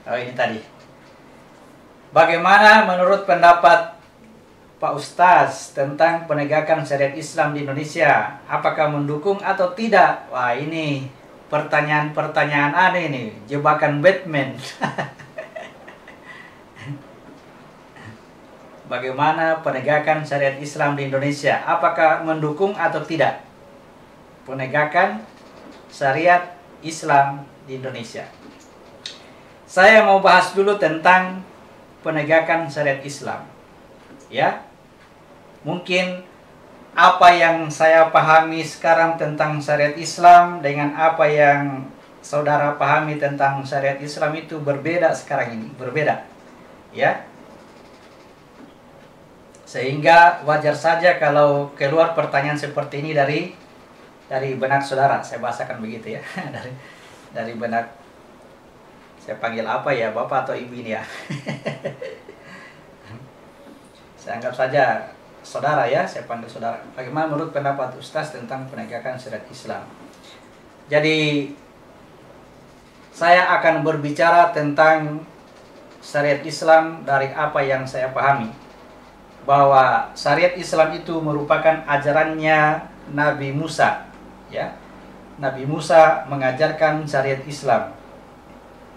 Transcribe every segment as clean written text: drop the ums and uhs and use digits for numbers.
Oh, ini tadi. Bagaimana menurut pendapat Pak Ustaz tentang penegakan syariat Islam di Indonesia? Apakah mendukung atau tidak? Wah, ini pertanyaan-pertanyaan aneh nih, jebakan Batman. Bagaimana penegakan syariat Islam di Indonesia? Apakah mendukung atau tidak penegakan syariat Islam di Indonesia? Saya mau bahas dulu tentang penegakan syariat Islam. Ya. Mungkin apa yang saya pahami sekarang tentang syariat Islam dengan apa yang saudara pahami tentang syariat Islam itu berbeda sekarang ini, berbeda. Ya. Sehingga wajar saja kalau keluar pertanyaan seperti ini dari benak saudara. Saya bahasakan begitu ya. dari benak, saya panggil apa ya, bapak atau ibu ini ya. Saya anggap saja saudara ya, saya panggil saudara. Bagaimana menurut pendapat Ustaz tentang penegakan syariat Islam? Jadi saya akan berbicara tentang syariat Islam dari apa yang saya pahami. Bahwa syariat Islam itu merupakan ajarannya Nabi Musa, ya. Nabi Musa mengajarkan syariat Islam.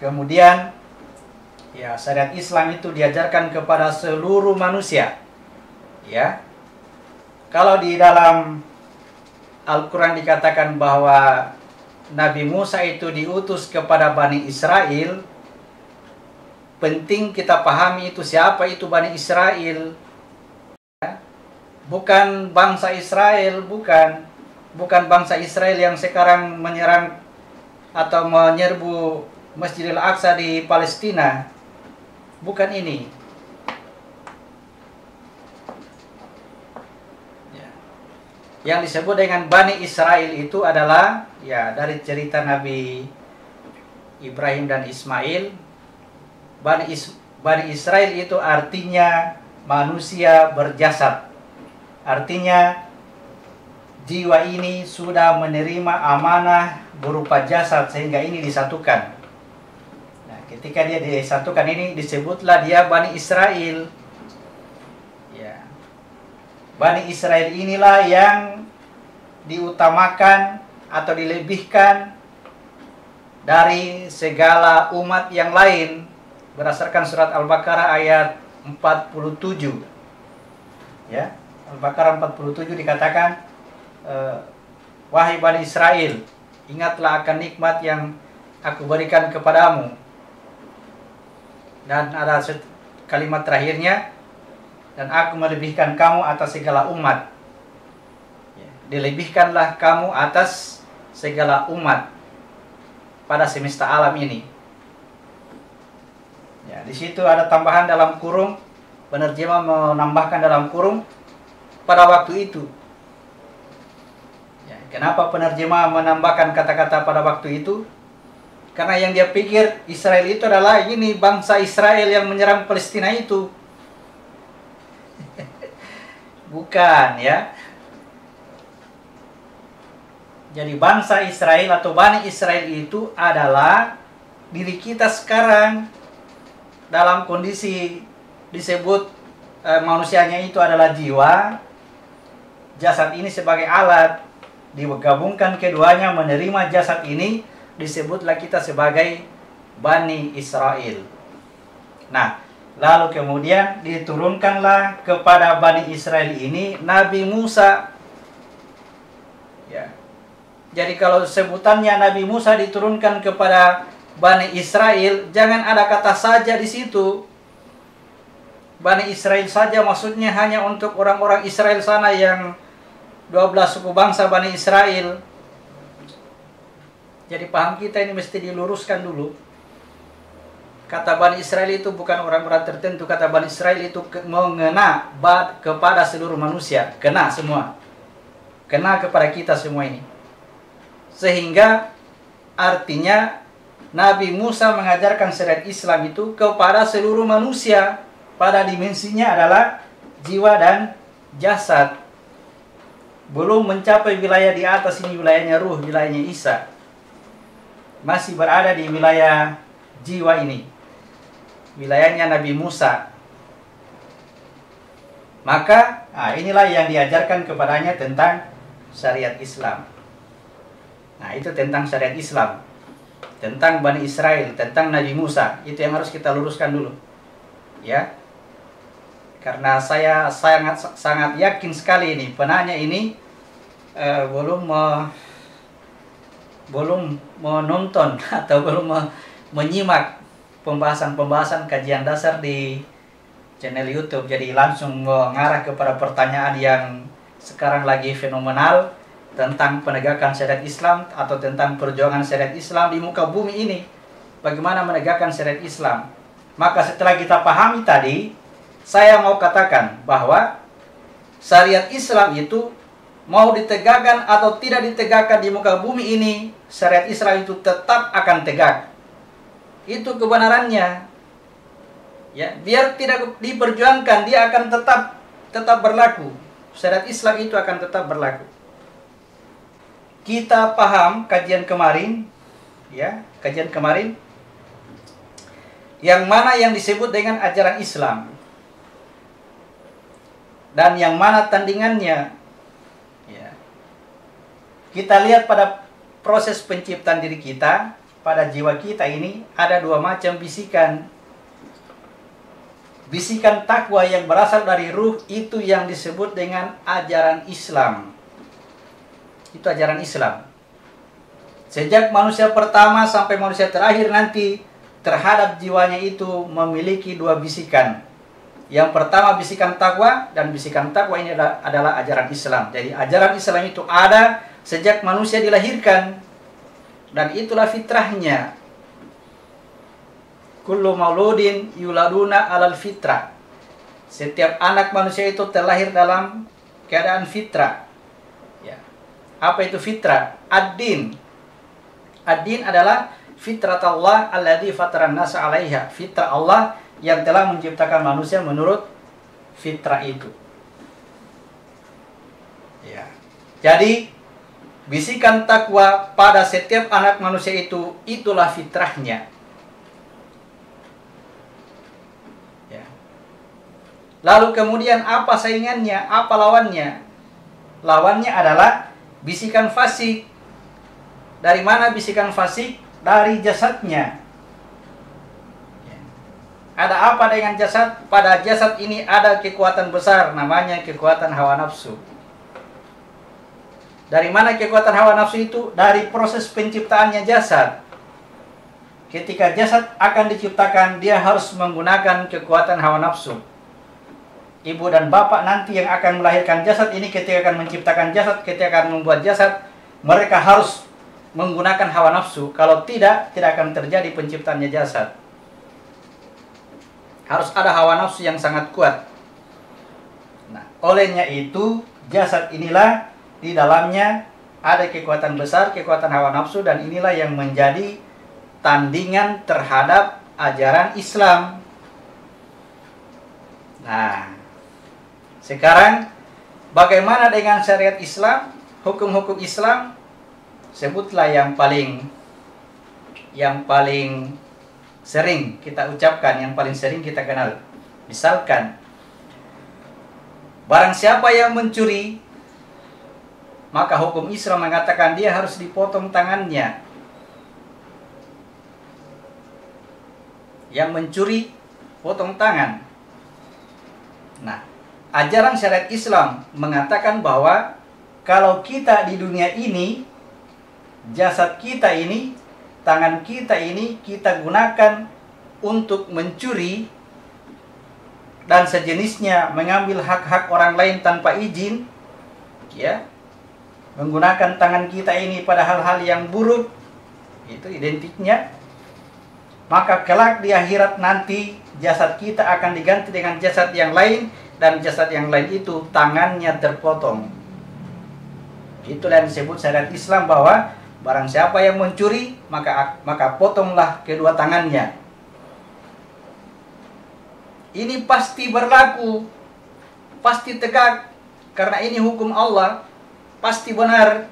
Kemudian, ya, syariat Islam itu diajarkan kepada seluruh manusia, ya. Kalau di dalam Al-Quran dikatakan bahwa Nabi Musa itu diutus kepada Bani Israel, penting kita pahami itu siapa itu Bani Israel. Bukan bangsa Israel, bukan bangsa Israel yang sekarang menyerang atau menyerbu Masjidil Aqsa di Palestina. Bukan ini. Ya. Yang disebut dengan Bani Israel itu adalah ya dari cerita Nabi Ibrahim dan Ismail. Bani Israel itu artinya manusia berjasad. Artinya jiwa ini sudah menerima amanah berupa jasad sehingga ini disatukan. Nah, ketika dia disatukan ini disebutlah dia Bani Israel. Ya. Bani Israel inilah yang diutamakan atau dilebihkan dari segala umat yang lain berdasarkan surat Al-Baqarah ayat 47. Ya. Al-Baqarah 47 dikatakan, wahai Bani Israel, ingatlah akan nikmat yang aku berikan kepadamu. Dan ada kalimat terakhirnya, dan aku melebihkan kamu atas segala umat. Dilebihkanlah kamu atas segala umat pada semesta alam ini. Ya, di situ ada tambahan dalam kurung, penerjemah menambahkan dalam kurung pada waktu itu. Ya, kenapa penerjemah menambahkan kata-kata pada waktu itu? Karena yang dia pikir Israel itu adalah ini bangsa Israel yang menyerang Palestina itu. Bukan ya. Jadi bangsa Israel atau Bani Israel itu adalah diri kita sekarang dalam kondisi disebut manusianya itu adalah jiwa. Jasad ini sebagai alat, digabungkan keduanya menerima jasad ini, disebutlah kita sebagai Bani Israel. Nah, lalu kemudian diturunkanlah kepada Bani Israel ini Nabi Musa. Ya. Jadi kalau sebutannya Nabi Musa diturunkan kepada Bani Israel, jangan ada kata saja di situ. Bani Israel saja maksudnya hanya untuk orang-orang Israel sana yang 12 suku bangsa Bani Israel. Jadi paham kita ini mesti diluruskan dulu. Kata Bani Israel itu bukan orang-orang tertentu. Kata Bani Israel itu mengena kepada seluruh manusia. Kena semua. Kena kepada kita semua ini. Sehingga artinya Nabi Musa mengajarkan syariat Islam itu kepada seluruh manusia. Pada dimensinya adalah jiwa dan jasad. Belum mencapai wilayah di atas ini, wilayahnya ruh, wilayahnya Isa. Masih berada di wilayah jiwa ini. wilayahnya Nabi Musa. Maka inilah yang diajarkan kepadanya tentang syariat Islam. Nah, itu tentang syariat Islam, tentang Bani Israel, tentang Nabi Musa. Itu yang harus kita luruskan dulu, ya. Karena saya sangat yakin sekali ini penanya ini belum menonton atau belum menyimak pembahasan kajian dasar di channel YouTube. Jadi langsung mengarah kepada pertanyaan yang sekarang lagi fenomenal tentang penegakan syariat Islam atau tentang perjuangan syariat Islam di muka bumi ini. Bagaimana menegakkan syariat Islam? Maka setelah kita pahami tadi, saya mau katakan bahwa syariat Islam itu mau ditegakkan atau tidak ditegakkan di muka bumi ini, syariat Islam itu tetap akan tegak. Itu kebenarannya. Ya, biar tidak diperjuangkan, dia akan tetap berlaku. Syariat Islam itu akan tetap berlaku. Kita paham kajian kemarin, ya, yang mana yang disebut dengan ajaran Islam dan yang mana tandingannya. Ya. Kita lihat pada proses penciptaan diri kita, pada jiwa kita ini ada dua macam bisikan. Bisikan takwa yang berasal dari ruh, itu yang disebut dengan ajaran Islam. Itu ajaran Islam. Sejak manusia pertama sampai manusia terakhir nanti, terhadap jiwanya itu memiliki dua bisikan. Yang pertama bisikan takwa, dan bisikan takwa ini adalah ajaran Islam. Jadi ajaran Islam itu ada sejak manusia dilahirkan, dan itulah fitrahnya. Kullu mauludin yuladuna alal fitrah. Setiap anak manusia itu terlahir dalam keadaan fitrah. Ya. Apa itu fitrah? Ad-din. Ad-din adalah fitrat Allah alladzi fataran nasa 'alaiha. Fitrah Allah yang telah menciptakan manusia menurut fitrah itu. Ya. Jadi bisikan takwa pada setiap anak manusia itu, itulah fitrahnya. Ya. Lalu kemudian apa saingannya? Apa lawannya? Lawannya adalah bisikan fasik. Dari mana bisikan fasik? Dari jasadnya. Ada apa dengan jasad? Pada jasad ini ada kekuatan besar, namanya kekuatan hawa nafsu. Dari mana kekuatan hawa nafsu itu? Dari proses penciptaannya jasad. Ketika jasad akan diciptakan, dia harus menggunakan kekuatan hawa nafsu. Ibu dan bapak nanti yang akan melahirkan jasad ini, ketika akan menciptakan jasad, ketika akan membuat jasad, mereka harus menggunakan hawa nafsu. Kalau tidak akan terjadi penciptaannya jasad. Harus ada hawa nafsu yang sangat kuat. Nah, olehnya itu jasad inilah di dalamnya ada kekuatan besar, kekuatan hawa nafsu, dan inilah yang menjadi tandingan terhadap ajaran Islam. Nah, sekarang bagaimana dengan syariat Islam, hukum-hukum Islam? Sebutlah yang paling sering kita ucapkan, yang paling sering kita kenal. Misalkan, barang siapa yang mencuri, maka hukum Islam mengatakan dia harus dipotong tangannya. Yang mencuri, potong tangan. Nah, ajaran syariat Islam mengatakan bahwa kalau kita di dunia ini, jasad kita ini, tangan kita ini, kita gunakan untuk mencuri dan sejenisnya, mengambil hak-hak orang lain tanpa izin, ya, menggunakan tangan kita ini pada hal-hal yang buruk, itu identiknya. Maka kelak di akhirat nanti jasad kita akan diganti dengan jasad yang lain, dan jasad yang lain itu tangannya terpotong. Itulah yang disebut syariat Islam, bahwa barang siapa yang mencuri, maka potonglah kedua tangannya. Ini pasti berlaku, pasti tegak, karena ini hukum Allah, pasti benar.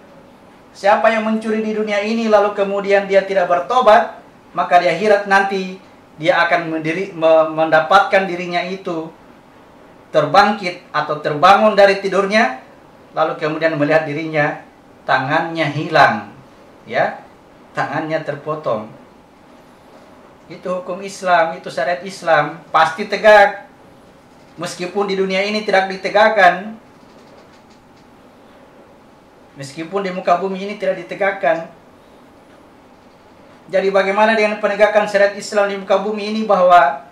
Siapa yang mencuri di dunia ini lalu kemudian dia tidak bertobat, maka di akhirat nanti dia akan mendapatkan dirinya itu terbangkit atau terbangun dari tidurnya, lalu kemudian melihat dirinya tangannya hilang, ya, tangannya terpotong. Itu hukum Islam, itu syariat Islam, pasti tegak. Meskipun di dunia ini tidak ditegakkan, meskipun di muka bumi ini tidak ditegakkan. Jadi bagaimana dengan penegakan syariat Islam di muka bumi ini, bahwa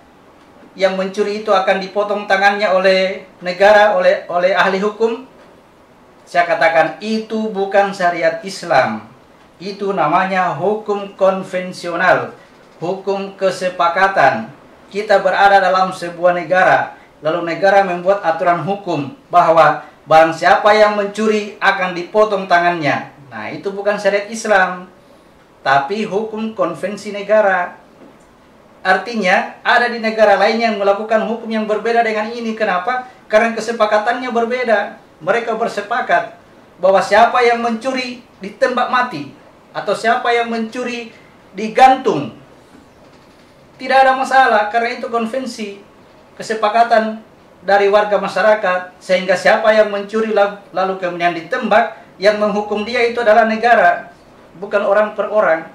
yang mencuri itu akan dipotong tangannya oleh negara, oleh ahli hukum? Saya katakan itu bukan syariat Islam. Itu namanya hukum konvensional, hukum kesepakatan. Kita berada dalam sebuah negara, lalu negara membuat aturan hukum bahwa barang siapa yang mencuri akan dipotong tangannya. Nah, itu bukan syariat Islam, tapi hukum konvensi negara. Artinya ada di negara lain yang melakukan hukum yang berbeda dengan ini. Kenapa? Karena kesepakatannya berbeda. Mereka bersepakat bahwa siapa yang mencuri ditembak mati, atau siapa yang mencuri digantung. Tidak ada masalah, karena itu konvensi, kesepakatan dari warga masyarakat, sehingga siapa yang mencuri lalu kemudian ditembak, yang menghukum dia itu adalah negara, bukan orang per orang.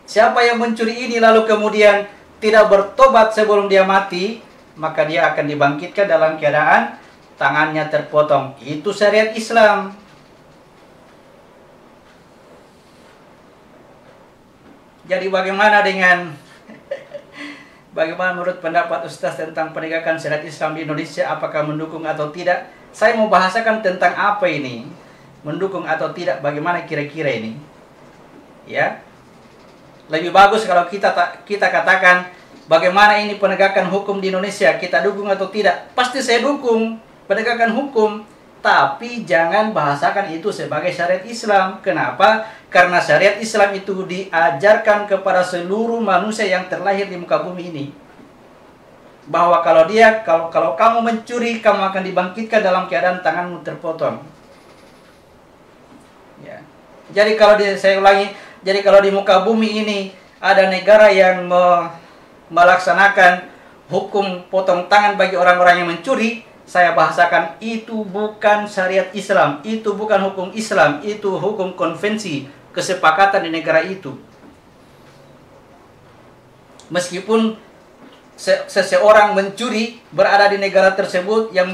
Siapa yang mencuri ini lalu kemudian tidak bertobat sebelum dia mati, maka dia akan dibangkitkan dalam keadaan tangannya terpotong. Itu syariat Islam. Jadi bagaimana menurut pendapat Ustaz tentang penegakan syariat Islam di Indonesia? Apakah mendukung atau tidak? Saya mau bahasakan tentang apa ini, mendukung atau tidak, bagaimana kira-kira ini, ya. Lebih bagus kalau kita katakan bagaimana ini penegakan hukum di Indonesia, kita dukung atau tidak. Pasti saya dukung penegakan hukum, tapi jangan bahasakan itu sebagai syariat Islam. Kenapa? Karena syariat Islam itu diajarkan kepada seluruh manusia yang terlahir di muka bumi ini, bahwa kalau kamu mencuri, kamu akan dibangkitkan dalam keadaan tanganmu terpotong. Ya. Jadi saya ulangi, jadi kalau di muka bumi ini ada negara yang melaksanakan hukum potong tangan bagi orang-orang yang mencuri, saya bahasakan itu bukan syariat Islam, itu bukan hukum Islam, itu hukum konvensi, kesepakatan di negara itu. Meskipun seseorang mencuri berada di negara tersebut yang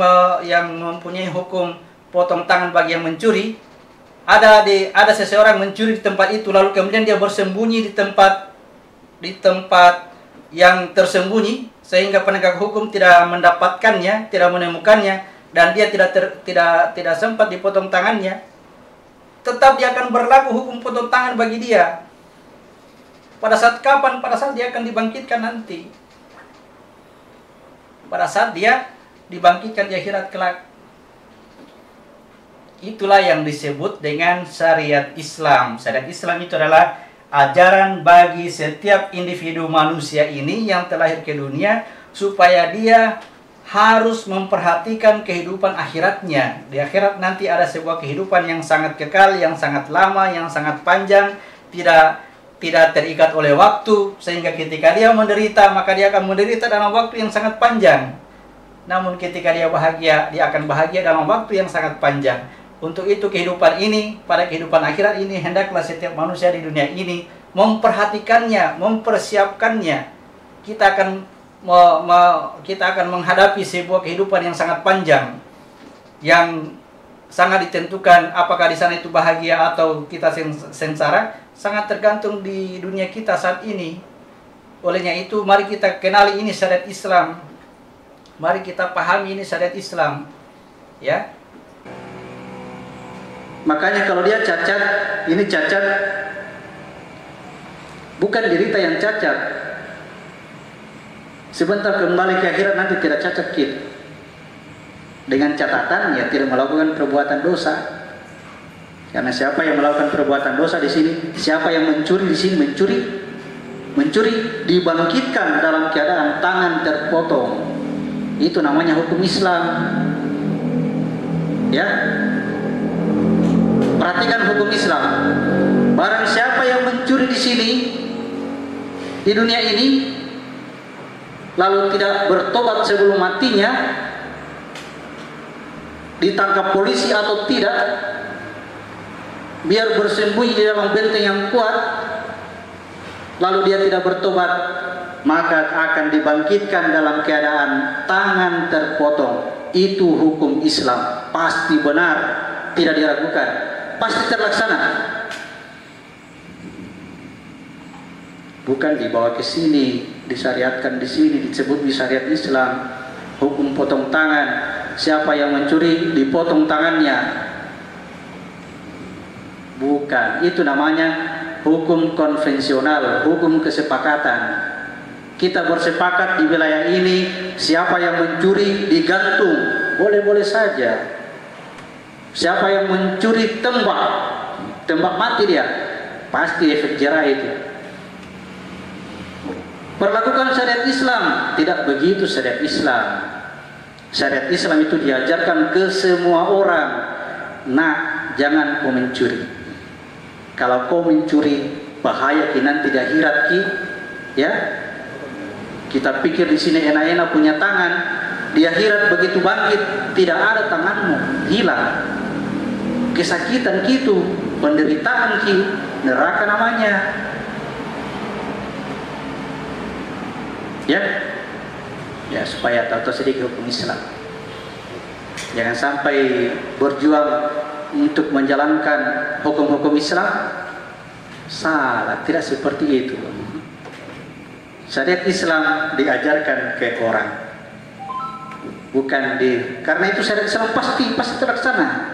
mempunyai hukum potong tangan bagi yang mencuri, ada seseorang mencuri di tempat itu, lalu kemudian dia bersembunyi di tempat yang tersembunyi, sehingga penegak hukum tidak mendapatkannya, tidak menemukannya, dan dia tidak sempat dipotong tangannya, tetap dia akan berlaku hukum potong tangan bagi dia. Pada saat kapan? Pada saat dia akan dibangkitkan nanti. Pada saat dia dibangkitkan di akhirat kelak. Itulah yang disebut dengan syariat Islam. Syariat Islam itu adalah ajaran bagi setiap individu manusia ini yang terlahir ke dunia, supaya dia harus memperhatikan kehidupan akhiratnya. Di akhirat nanti ada sebuah kehidupan yang sangat kekal, yang sangat lama, yang sangat panjang, tidak terikat oleh waktu, sehingga ketika dia menderita, maka dia akan menderita dalam waktu yang sangat panjang. Namun ketika dia bahagia, dia akan bahagia dalam waktu yang sangat panjang. Untuk itu kehidupan ini, pada kehidupan akhirat ini, hendaklah setiap manusia di dunia ini memperhatikannya, mempersiapkannya. Kita akan menghadapi sebuah kehidupan yang sangat panjang, yang sangat ditentukan apakah di sana itu bahagia atau kita sengsara, sangat tergantung di dunia kita saat ini. Olehnya itu, mari kita kenali ini syariat Islam. Mari kita pahami ini syariat Islam, ya. Makanya kalau dia cacat, ini cacat bukan derita yang cacat. Sebentar kembali ke akhirat nanti tidak cacat kita. Dengan catatan ya tidak melakukan perbuatan dosa. Karena siapa yang melakukan perbuatan dosa di sini, siapa yang mencuri di sini, mencuri dibangkitkan dalam keadaan tangan terpotong. Itu namanya hukum Islam. Ya. Perhatikan hukum Islam. Barang siapa yang mencuri di sini, di dunia ini, lalu tidak bertobat sebelum matinya, ditangkap polisi atau tidak, biar bersembunyi di dalam benteng yang kuat, lalu dia tidak bertobat, maka akan dibangkitkan dalam keadaan tangan terpotong. Itu hukum Islam, pasti benar, tidak diragukan, pasti terlaksana. Bukan dibawa ke sini, disyariatkan di sini, disebut di syariat Islam hukum potong tangan. Siapa yang mencuri dipotong tangannya. Bukan, itu namanya hukum konvensional, hukum kesepakatan. Kita bersepakat di wilayah ini, siapa yang mencuri digantung, boleh-boleh saja. Siapa yang mencuri tembak mati dia, pasti efek jerah itu. Perlakukan syariat Islam, tidak begitu syariat Islam. Syariat Islam itu diajarkan ke semua orang. Nah, jangan kau mencuri. Kalau kau mencuri, bahaya ki nanti di akhirat ki, ya. Kita pikir di sini enak-enak punya tangan, di akhirat begitu bangkit tidak ada tanganmu, hilang. Kesakitan gitu, penderitaan ki, neraka namanya. Ya, supaya tahu sedikit hukum Islam. Jangan sampai berjuang untuk menjalankan hukum-hukum Islam salah, tidak seperti itu. Syariat Islam diajarkan ke orang, bukan karena itu syariat Islam pasti terlaksana.